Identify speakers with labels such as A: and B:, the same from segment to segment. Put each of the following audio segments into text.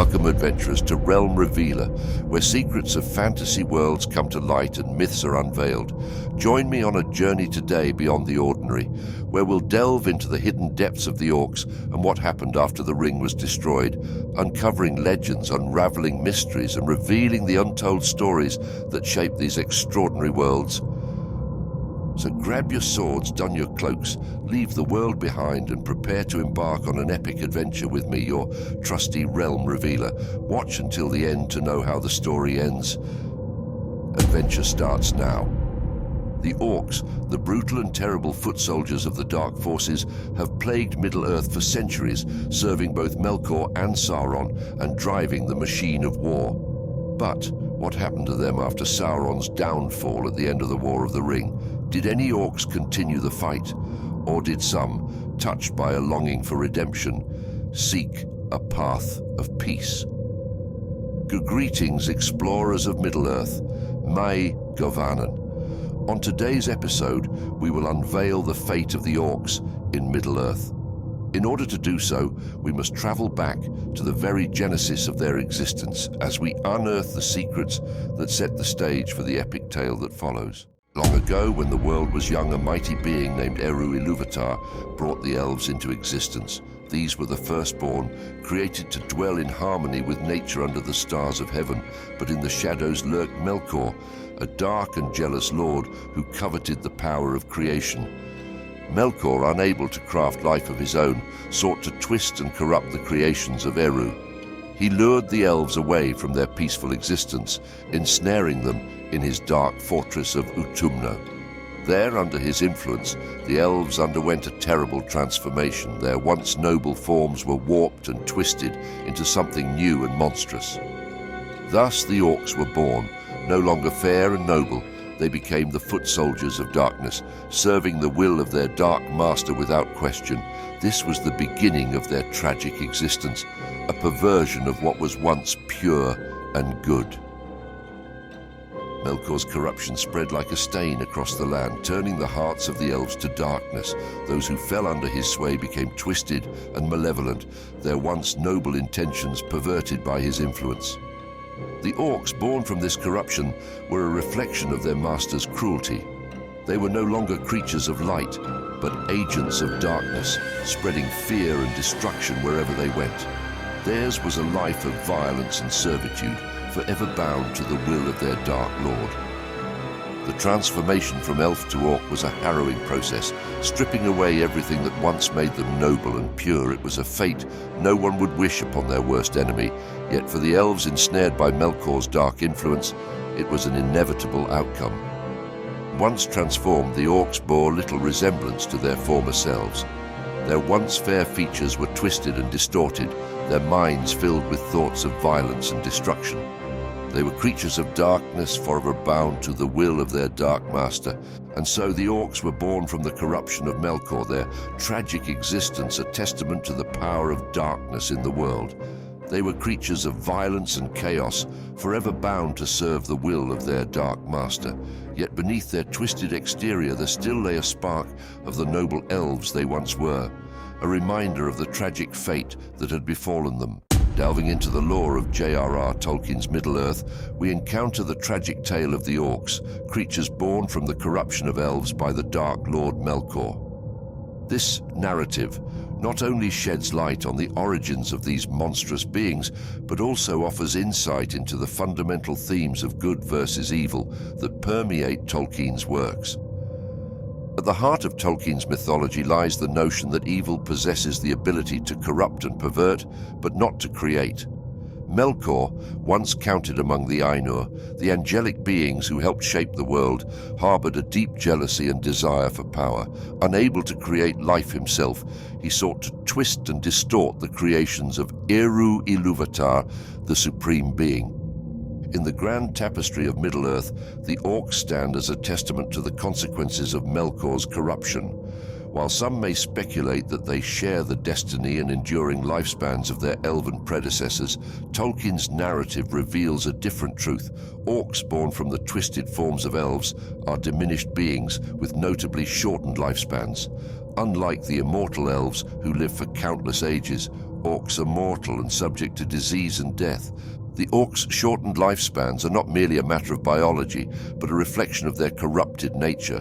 A: Welcome, adventurers, to Realm Revealer, where secrets of fantasy worlds come to light and myths are unveiled. Join me on a journey today beyond the ordinary, where we'll delve into the hidden depths of the Orcs and what happened after the ring was destroyed, uncovering legends, unraveling mysteries, and revealing the untold stories that shape these extraordinary worlds. So grab your swords, don your cloaks, leave the world behind and prepare to embark on an epic adventure with me, your trusty Realm Revealer. Watch until the end to know how the story ends. Adventure starts now. The Orcs, the brutal and terrible foot soldiers of the Dark Forces, have plagued Middle-earth for centuries, serving both Melkor and Sauron and driving the machine of war. But what happened to them after Sauron's downfall at the end of the War of the Ring? Did any Orcs continue the fight, or did some, touched by a longing for redemption, seek a path of peace? Greetings, explorers of Middle-earth. Mai Govanen. On today's episode, we will unveil the fate of the Orcs in Middle-earth. In order to do so, we must travel back to the very genesis of their existence as we unearth the secrets that set the stage for the epic tale that follows. Long ago, when the world was young, a mighty being named eerily brought the elves into existence. These were the firstborn, created to dwell in harmony with nature under the stars of heaven. But in the shadows lurked Melkor, a dark and jealous lord who coveted the power of creation. Melkor, unable to craft life of his own, sought to twist and corrupt the creations of Eru. He lured the elves away from their peaceful existence, ensnaring them in his dark fortress of Utumno. There, under his influence, the elves underwent a terrible transformation. Their once noble forms were warped and twisted into something new and monstrous. Thus the Orcs were born, no longer fair and noble. They became the foot soldiers of darkness, serving the will of their dark master without question. This was the beginning of their tragic existence, a perversion of what was once pure and good. Melkor's corruption spread like a stain across the land, turning the hearts of the elves to darkness. Those who fell under his sway became twisted and malevolent, their once noble intentions perverted by his influence. The Orcs, born from this corruption, were a reflection of their master's cruelty. They were no longer creatures of light, but agents of darkness, spreading fear and destruction wherever they went. Theirs was a life of violence and servitude, forever bound to the will of their dark lord. The transformation from elf to orc was a harrowing process, stripping away everything that once made them noble and pure. It was a fate no one would wish upon their worst enemy, yet for the elves ensnared by Melkor's dark influence, it was an inevitable outcome. Once transformed, the Orcs bore little resemblance to their former selves. Their once fair features were twisted and distorted, their minds filled with thoughts of violence and destruction. They were creatures of darkness, forever bound to the will of their dark master. And so the Orcs were born from the corruption of Melkor, their tragic existence a testament to the power of darkness in the world. They were creatures of violence and chaos, forever bound to serve the will of their dark master. Yet beneath their twisted exterior there still lay a spark of the noble elves they once were, a reminder of the tragic fate that had befallen them. Delving into the lore of J.R.R. Tolkien's Middle-earth, we encounter the tragic tale of the Orcs, creatures born from the corruption of elves by the Dark Lord Melkor. This narrative not only sheds light on the origins of these monstrous beings, but also offers insight into the fundamental themes of good versus evil that permeate Tolkien's works. At the heart of Tolkien's mythology lies the notion that evil possesses the ability to corrupt and pervert, but not to create. Melkor, once counted among the Ainur, the angelic beings who helped shape the world, harbored a deep jealousy and desire for power. Unable to create life himself, he sought to twist and distort the creations of eerily, the supreme being. In the grand tapestry of Middle-earth, the Orcs stand as a testament to the consequences of Melkor's corruption. While some may speculate that they share the destiny and enduring lifespans of their elven predecessors, Tolkien's narrative reveals a different truth. Orcs born from the twisted forms of elves are diminished beings with notably shortened lifespans. Unlike the immortal elves who live for countless ages, Orcs are mortal and subject to disease and death. The orcs' shortened lifespans are not merely a matter of biology, but a reflection of their corrupted nature.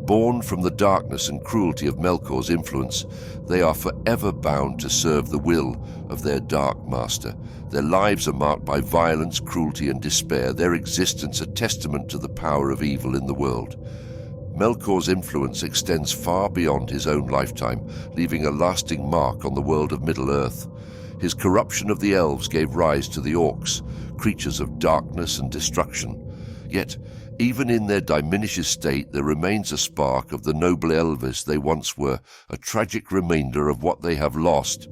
A: Born from the darkness and cruelty of Melkor's influence, they are forever bound to serve the will of their dark master. Their lives are marked by violence, cruelty, and despair, their existence a testament to the power of evil in the world. Melkor's influence extends far beyond his own lifetime, leaving a lasting mark on the world of Middle-earth. His corruption of the elves gave rise to the orcs, creatures of darkness and destruction. Yet, even in their diminished state, there remains a spark of the noble elves they once were, a tragic reminder of what they have lost.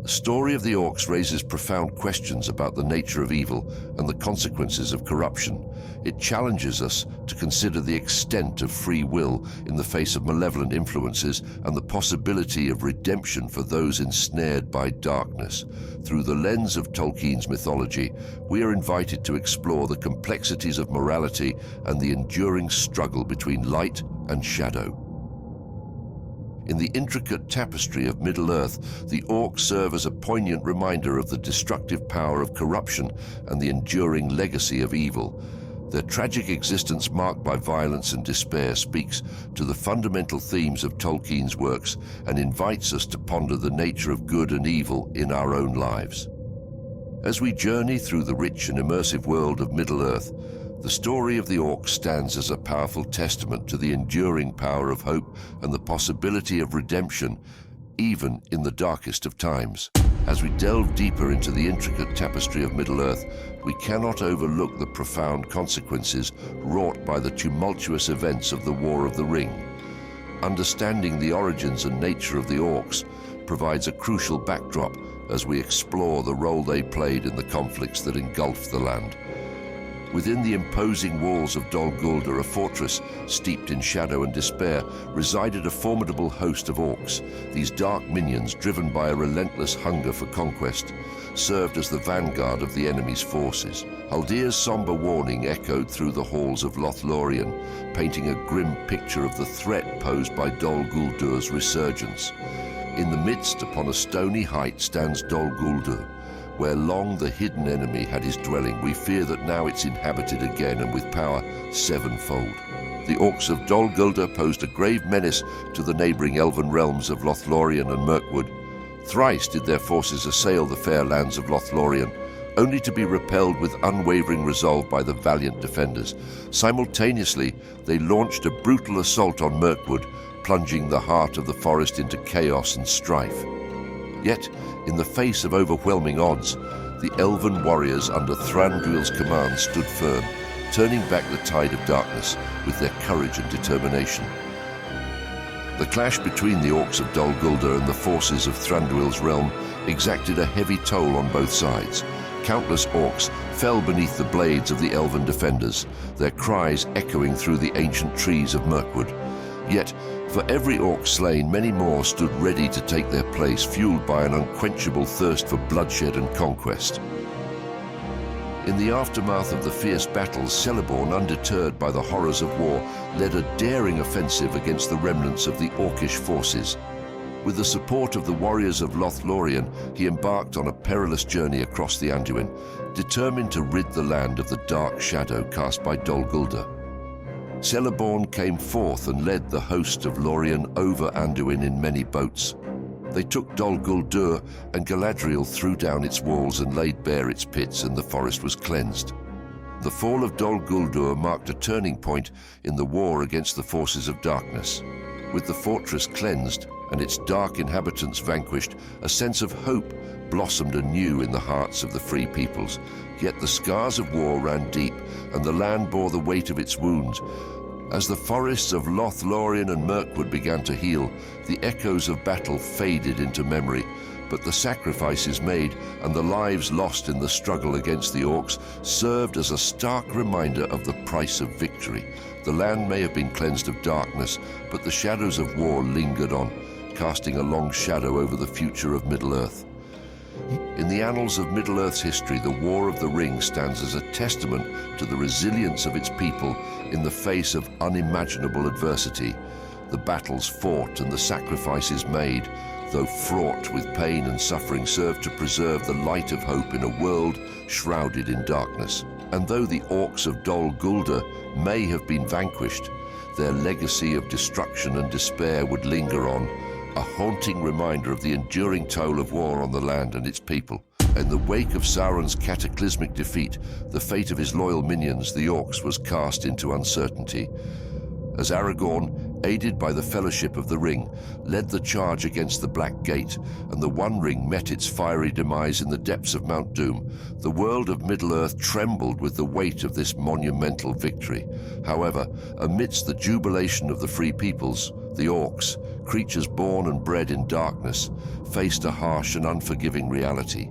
A: The story of the orcs raises profound questions about the nature of evil and the consequences of corruption. It challenges us to consider the extent of free will in the face of malevolent influences and the possibility of redemption for those ensnared by darkness. Through the lens of Tolkien's mythology, we are invited to explore the complexities of morality and the enduring struggle between light and shadow. In the intricate tapestry of Middle-earth, the orcs serve as a poignant reminder of the destructive power of corruption and the enduring legacy of evil. Their tragic existence, marked by violence and despair, speaks to the fundamental themes of Tolkien's works and invites us to ponder the nature of good and evil in our own lives. As we journey through the rich and immersive world of Middle-earth, the story of the orcs stands as a powerful testament to the enduring power of hope and the possibility of redemption, even in the darkest of times. As we delve deeper into the intricate tapestry of Middle-earth, we cannot overlook the profound consequences wrought by the tumultuous events of the War of the Ring. Understanding the origins and nature of the orcs provides a crucial backdrop as we explore the role they played in the conflicts that engulfed the land. Within the imposing walls of Dol Guldur, a fortress steeped in shadow and despair, resided a formidable host of orcs. These dark minions, driven by a relentless hunger for conquest, served as the vanguard of the enemy's forces. Haldir's somber warning echoed through the halls of Lothlorien, painting a grim picture of the threat posed by Dol Guldur's resurgence. In the midst, upon a stony height, stands Dol Guldur. Where long the hidden enemy had his dwelling, we fear that now it's inhabited again, and with power sevenfold. The orcs of Dol Guldur posed a grave menace to the neighbouring elven realms of Lothlorien and Mirkwood. Thrice did their forces assail the fair lands of Lothlorien, only to be repelled with unwavering resolve by the valiant defenders. Simultaneously, they launched a brutal assault on Mirkwood, plunging the heart of the forest into chaos and strife. Yet, in the face of overwhelming odds, the elven warriors under Thranduil's command stood firm, turning back the tide of darkness with their courage and determination. The clash between the orcs of Dol Guldur and the forces of Thranduil's realm exacted a heavy toll on both sides. Countless orcs fell beneath the blades of the elven defenders, their cries echoing through the ancient trees of Mirkwood. Yet, for every orc slain, many more stood ready to take their place, fueled by an unquenchable thirst for bloodshed and conquest. In the aftermath of the fierce battles, Celeborn, undeterred by the horrors of war, led a daring offensive against the remnants of the orcish forces. With the support of the warriors of Lothlorien, he embarked on a perilous journey across the Anduin, determined to rid the land of the dark shadow cast by Dol Guldur. Celeborn came forth and led the host of Lorien over Anduin in many boats. They took Dol Guldur, and Galadriel threw down its walls and laid bare its pits, and the forest was cleansed. The fall of Dol Guldur marked a turning point in the war against the forces of darkness. With the fortress cleansed and its dark inhabitants vanquished, a sense of hope blossomed anew in the hearts of the free peoples. Yet the scars of war ran deep, and the land bore the weight of its wounds. As the forests of Lothlorien and Mirkwood began to heal, the echoes of battle faded into memory, but the sacrifices made and the lives lost in the struggle against the orcs served as a stark reminder of the price of victory. The land may have been cleansed of darkness, but the shadows of war lingered on, casting a long shadow over the future of Middle-earth. In the annals of Middle-earth's history, the War of the Ring stands as a testament to the resilience of its people in the face of unimaginable adversity. The battles fought and the sacrifices made though fraught with pain and suffering, served to preserve the light of hope in a world shrouded in darkness. And though the orcs of Dol Guldur may have been vanquished, their legacy of destruction and despair would linger on, a haunting reminder of the enduring toll of war on the land and its people. In the wake of Sauron's cataclysmic defeat, the fate of his loyal minions, the orcs, was cast into uncertainty. As Aragorn, aided by the Fellowship of the Ring, led the charge against the Black Gate, and the One Ring met its fiery demise in the depths of Mount Doom, the world of Middle-earth trembled with the weight of this monumental victory. However, amidst the jubilation of the Free Peoples, the orcs, creatures born and bred in darkness, faced a harsh and unforgiving reality.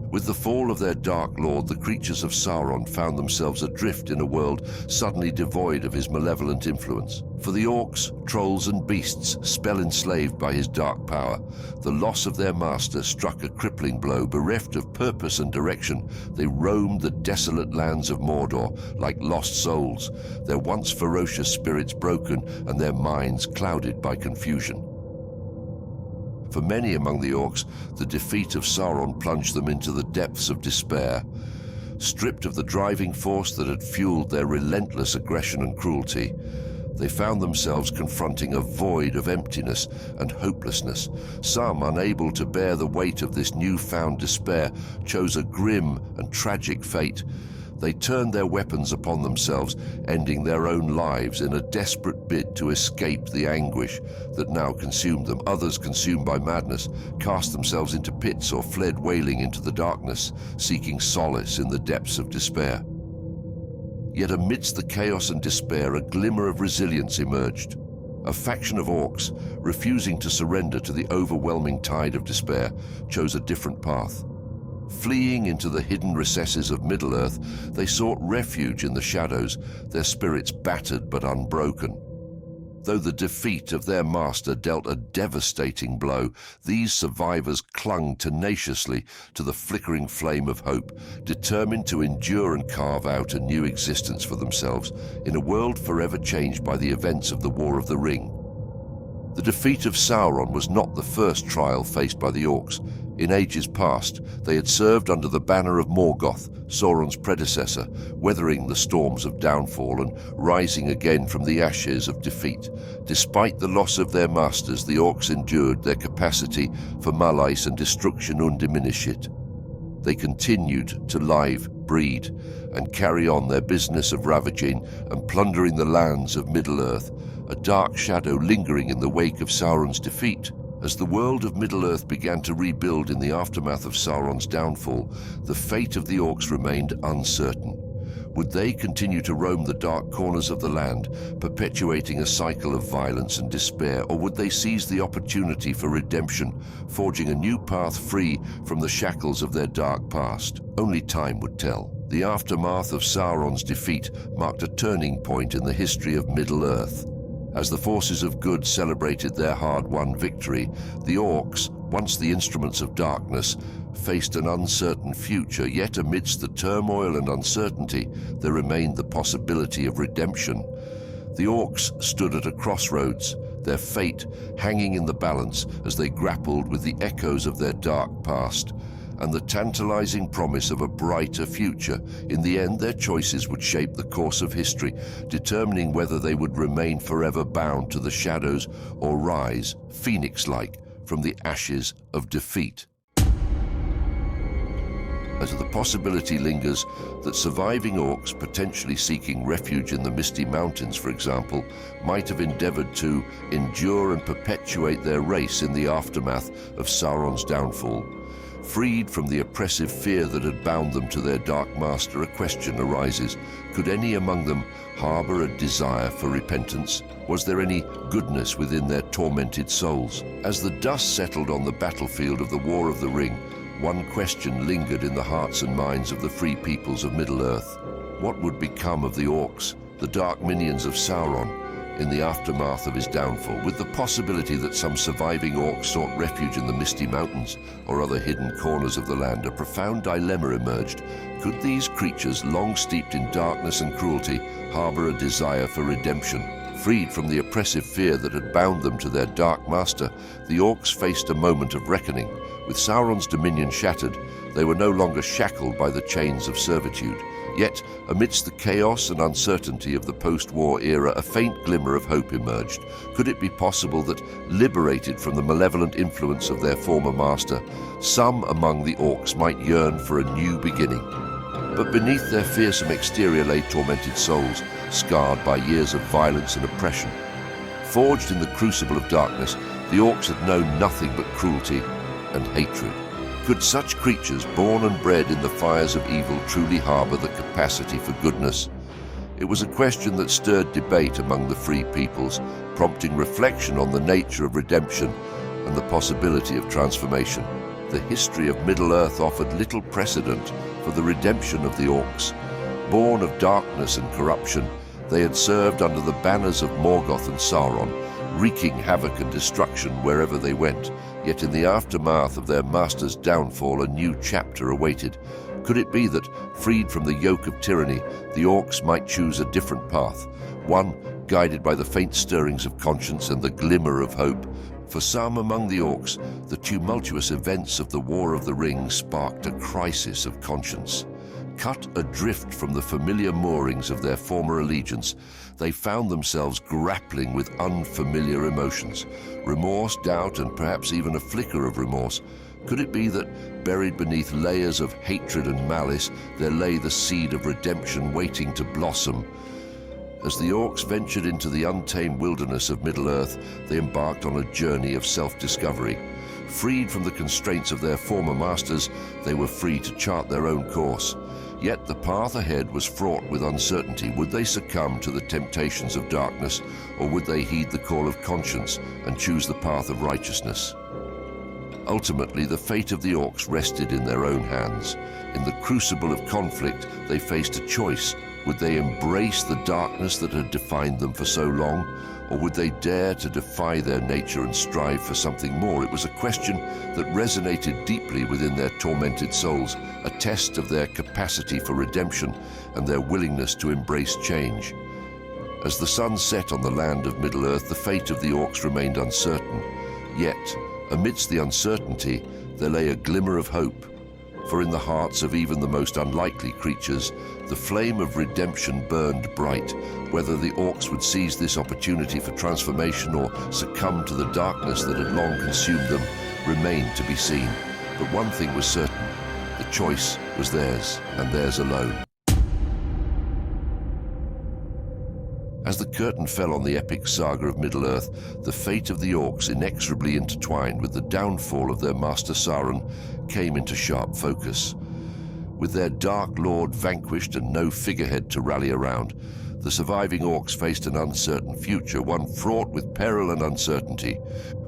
A: With the fall of their Dark Lord, the creatures of Sauron found themselves adrift in a world suddenly devoid of his malevolent influence. For the orcs, trolls and beasts, spell-enslaved by his dark power, the loss of their master struck a crippling blow. Bereft of purpose and direction, they roamed the desolate lands of Mordor like lost souls, their once ferocious spirits broken and their minds clouded by confusion. For many among the orcs, the defeat of Sauron plunged them into the depths of despair. Stripped of the driving force that had fueled their relentless aggression and cruelty, they found themselves confronting a void of emptiness and hopelessness. Some, unable to bear the weight of this newfound despair, chose a grim and tragic fate. They turned their weapons upon themselves, ending their own lives in a desperate bid to escape the anguish that now consumed them. Others, consumed by madness, cast themselves into pits or fled wailing into the darkness, seeking solace in the depths of despair. Yet amidst the chaos and despair, a glimmer of resilience emerged. A faction of orcs, refusing to surrender to the overwhelming tide of despair, chose a different path. Fleeing into the hidden recesses of Middle-earth, they sought refuge in the shadows, their spirits battered but unbroken. Though the defeat of their master dealt a devastating blow, these survivors clung tenaciously to the flickering flame of hope, determined to endure and carve out a new existence for themselves in a world forever changed by the events of the War of the Ring. The defeat of Sauron was not the first trial faced by the orcs. In ages past, they had served under the banner of Morgoth, Sauron's predecessor, weathering the storms of downfall and rising again from the ashes of defeat. Despite the loss of their masters, the orcs endured, their capacity for malice and destruction undiminished. They continued to live, breed, and carry on their business of ravaging and plundering the lands of Middle-earth, a dark shadow lingering in the wake of Sauron's defeat. As the world of Middle-earth began to rebuild in the aftermath of Sauron's downfall, the fate of the orcs remained uncertain. Would they continue to roam the dark corners of the land, perpetuating a cycle of violence and despair, or would they seize the opportunity for redemption, forging a new path free from the shackles of their dark past? Only time would tell. The aftermath of Sauron's defeat marked a turning point in the history of Middle-earth. As the forces of good celebrated their hard-won victory, the orcs, once the instruments of darkness, faced an uncertain future. Yet amidst the turmoil and uncertainty, there remained the possibility of redemption. The orcs stood at a crossroads, their fate hanging in the balance as they grappled with the echoes of their dark past and the tantalizing promise of a brighter future. In the end, their choices would shape the course of history, determining whether they would remain forever bound to the shadows or rise, phoenix-like, from the ashes of defeat. As the possibility lingers that surviving orcs, potentially seeking refuge in the Misty Mountains, for example, might have endeavored to endure and perpetuate their race in the aftermath of Sauron's downfall. Freed from the oppressive fear that had bound them to their dark master, a question arises. Could any among them harbor a desire for repentance? Was there any goodness within their tormented souls? As the dust settled on the battlefield of the War of the Ring, one question lingered in the hearts and minds of the free peoples of Middle-earth. What would become of the orcs, the dark minions of Sauron, in the aftermath of his downfall? With the possibility that some surviving orcs sought refuge in the Misty Mountains or other hidden corners of the land, a profound dilemma emerged. Could these creatures, long steeped in darkness and cruelty, harbor a desire for redemption, Freed from the oppressive fear that had bound them to their dark master, the orcs faced a moment of reckoning. With Sauron's dominion shattered, they were no longer shackled by the chains of servitude. Yet, amidst the chaos and uncertainty of the post-war era, a faint glimmer of hope emerged. Could it be possible that, liberated from the malevolent influence of their former master, some among the orcs might yearn for a new beginning? But beneath their fearsome exterior lay tormented souls, scarred by years of violence and oppression. Forged in the crucible of darkness, the orcs had known nothing but cruelty and hatred. Could such creatures, born and bred in the fires of evil, truly harbor the capacity for goodness? It was a question that stirred debate among the free peoples, prompting reflection on the nature of redemption and the possibility of transformation. The history of Middle-earth offered little precedent for the redemption of the orcs. Born of darkness and corruption, they had served under the banners of Morgoth and Sauron, wreaking havoc and destruction wherever they went. Yet in the aftermath of their master's downfall, a new chapter awaited. Could it be that, freed from the yoke of tyranny, the orcs might choose a different path, one guided by the faint stirrings of conscience and the glimmer of hope? For some among the orcs, the tumultuous events of the War of the Ring sparked a crisis of conscience. Cut adrift from the familiar moorings of their former allegiance, they found themselves grappling with unfamiliar emotions. Remorse, doubt, and perhaps even a flicker of remorse. Could it be that, buried beneath layers of hatred and malice, there lay the seed of redemption waiting to blossom? As the orcs ventured into the untamed wilderness of Middle-earth, they embarked on a journey of self-discovery. Freed from the constraints of their former masters, they were free to chart their own course. Yet the path ahead was fraught with uncertainty. Would they succumb to the temptations of darkness, or would they heed the call of conscience and choose the path of righteousness? Ultimately, the fate of the orcs rested in their own hands. In the crucible of conflict, they faced a choice. Would they embrace the darkness that had defined them for so long, or would they dare to defy their nature and strive for something more? It was a question that resonated deeply within their tormented souls, a test of their capacity for redemption and their willingness to embrace change. As the sun set on the land of Middle-earth, the fate of the orcs remained uncertain. Yet, amidst the uncertainty, there lay a glimmer of hope. For in the hearts of even the most unlikely creatures, the flame of redemption burned bright. Whether the orcs would seize this opportunity for transformation or succumb to the darkness that had long consumed them remained to be seen. But one thing was certain: the choice was theirs, and theirs alone. As the curtain fell on the epic saga of Middle-earth, the fate of the orcs, inexorably intertwined with the downfall of their master Sauron, came into sharp focus. With their dark lord vanquished and no figurehead to rally around, the surviving orcs faced an uncertain future, one fraught with peril and uncertainty.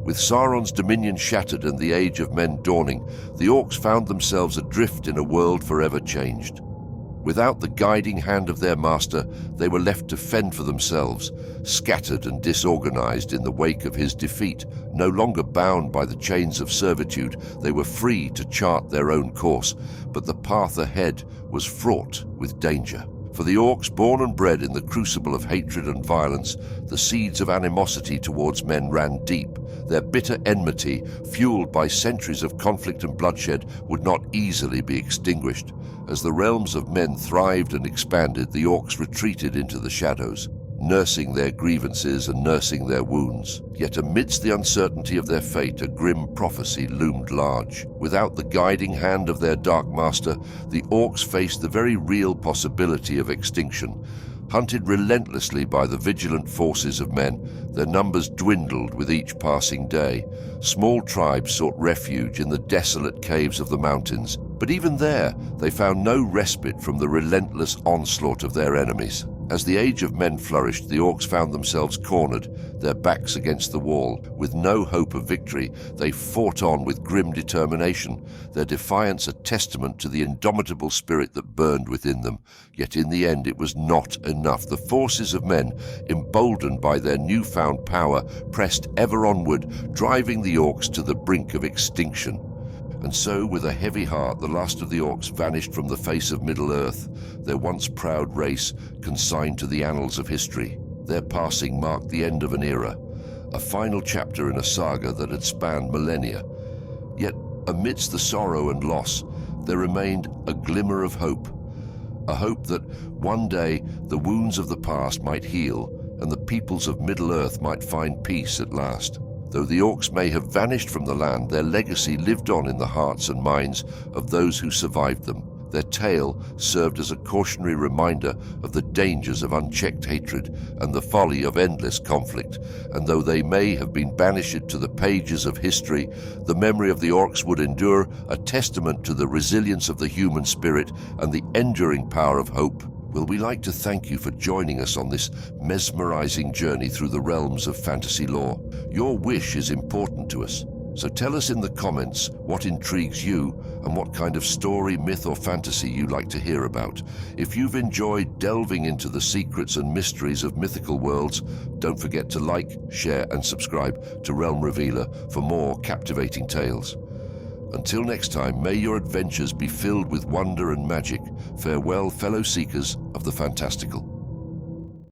A: With Sauron's dominion shattered and the age of men dawning, the orcs found themselves adrift in a world forever changed. Without the guiding hand of their master, they were left to fend for themselves, scattered and disorganized in the wake of his defeat. No longer bound by the chains of servitude, they were free to chart their own course, but the path ahead was fraught with danger. For the orcs, born and bred in the crucible of hatred and violence, the seeds of animosity towards men ran deep. Their bitter enmity, fueled by centuries of conflict and bloodshed, would not easily be extinguished. As the realms of men thrived and expanded, the orcs retreated into the shadows, nursing their grievances and nursing their wounds. Yet amidst the uncertainty of their fate, a grim prophecy loomed large. Without the guiding hand of their dark master, the orcs faced the very real possibility of extinction. Hunted relentlessly by the vigilant forces of men, their numbers dwindled with each passing day. Small tribes sought refuge in the desolate caves of the mountains, but even there they found no respite from the relentless onslaught of their enemies. As the age of men flourished, the orcs found themselves cornered, their backs against the wall. With no hope of victory, they fought on with grim determination, their defiance a testament to the indomitable spirit that burned within them. Yet in the end it was not enough. The forces of men, emboldened by their newfound power, pressed ever onward, driving the orcs to the brink of extinction. And so, with a heavy heart, the last of the orcs vanished from the face of Middle-earth, their once proud race consigned to the annals of history. Their passing marked the end of an era, a final chapter in a saga that had spanned millennia. Yet, amidst the sorrow and loss, there remained a glimmer of hope. A hope that one day the wounds of the past might heal and the peoples of Middle-earth might find peace at last. Though the orcs may have vanished from the land, their legacy lived on in the hearts and minds of those who survived them. Their tale served as a cautionary reminder of the dangers of unchecked hatred and the folly of endless conflict, and though they may have been banished to the pages of history, the memory of the orcs would endure, a testament to the resilience of the human spirit and the enduring power of hope. Well, we like to thank you for joining us on this mesmerizing journey through the realms of fantasy lore. Your wish is important to us, so tell us in the comments what intrigues you and what kind of story, myth or fantasy you'd like to hear about. If you've enjoyed delving into the secrets and mysteries of mythical worlds, don't forget to like, share and subscribe to Realm Revealer for more captivating tales. Until next time, may your adventures be filled with wonder and magic. Farewell, fellow seekers of the fantastical.